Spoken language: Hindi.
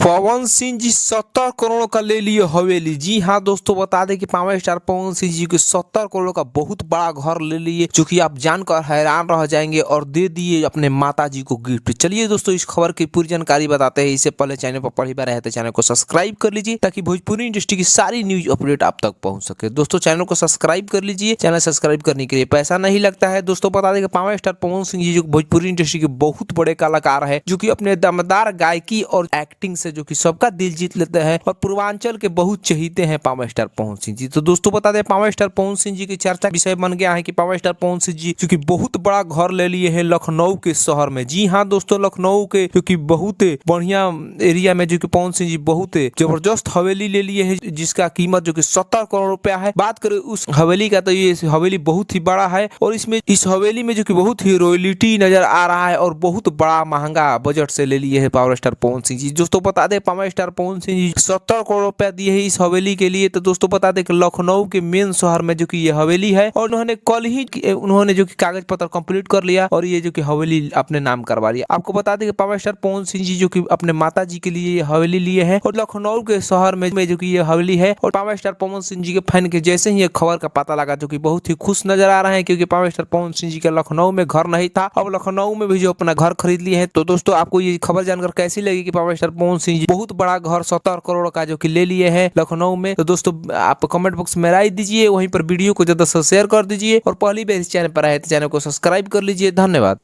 पवन सिंह जी 70 करोड़ का ले लिए हवेली। जी हाँ दोस्तों, बता दें कि पावर स्टार पवन सिंह जी के 70 करोड़ का बहुत बड़ा घर ले लिए, जो कि आप जानकर हैरान रह जाएंगे, और दे दिए अपने माता जी को गिफ्ट। चलिए दोस्तों, इस खबर की पूरी जानकारी बताते हैं। इससे पहले चैनल पर पहली बार आए तो चैनल को सब्सक्राइब कर लीजिए, ताकि भोजपुरी इंडस्ट्री की सारी न्यूज अपडेट आप तक पहुंच सके। दोस्तों चैनल को सब्सक्राइब कर लीजिए। चैनल सब्सक्राइब करने के लिए पैसा नहीं लगता है। दोस्तों बता दें कि पावर स्टार पवन सिंह जी जो भोजपुरी इंडस्ट्री के बहुत बड़े कलाकार है, जो कि अपने दमदार गायकी और एक्टिंग से जो कि सबका दिल जीत लेते हैं, और पूर्वांचल के बहुत चहीते हैं पावर स्टार पवन सिंह जी। तो दोस्तों बता दें, पावर स्टार पवन सिंह जी की चर्चा विषय बन गया है कि पावर स्टार पवन सिंह जी जो कि बहुत बड़ा घर ले लिए हैं लखनऊ के शहर में। जी हाँ दोस्तों, लखनऊ के जो कि बहुत बढ़िया एरिया में जो कि पवन सिंह जी बहुत जबरदस्त हवेली ले लिए है, जिसका कीमत जो कि 70 करोड़ रुपया है। बात करें उस हवेली का, तो ये हवेली बहुत ही बड़ा है, और इसमें इस हवेली में जो कि बहुत ही रॉयल्टी नजर आ रहा है, और बहुत बड़ा महंगा बजट से ले लिए है पावर स्टार पवन सिंह जी। दोस्तों बता दें, पावर स्टार पवन सिंह जी 70 करोड़ रुपया दिए है इस हवेली के लिए। तो दोस्तों बता दें कि लखनऊ के मेन शहर में जो कि ये हवेली है, और उन्होंने कल ही जो कि कागज पत्र कंप्लीट कर लिया, और ये जो कि हवेली अपने नाम करवा लिया। आपको बता दें कि पावर स्टार पवन सिंह जी जो कि अपने माता जी के लिए ये हवेली लिए है, और लखनऊ के शहर में जो कि ये हवेली है। और पावर स्टार पवन सिंह जी के फैन के जैसे ही ये खबर का पता लगा, जो कि बहुत ही खुश नजर आ रहे हैं, क्योंकि पावर स्टार पवन सिंह जी का लखनऊ में घर नहीं था, अब लखनऊ में भी जो अपना घर खरीद लिए हैं। तो दोस्तों आपको ये खबर जानकर कैसी लगी कि पावर स्टार पवन सिंह जी बहुत बड़ा घर 70 करोड़ का जो कि ले लिए हैं लखनऊ में? तो दोस्तों आप कमेंट बॉक्स में राय दीजिए, वहीं पर वीडियो को ज्यादा से शेयर कर दीजिए, और पहली बार इस चैनल पर आए तो चैनल को सब्सक्राइब कर लीजिए। धन्यवाद।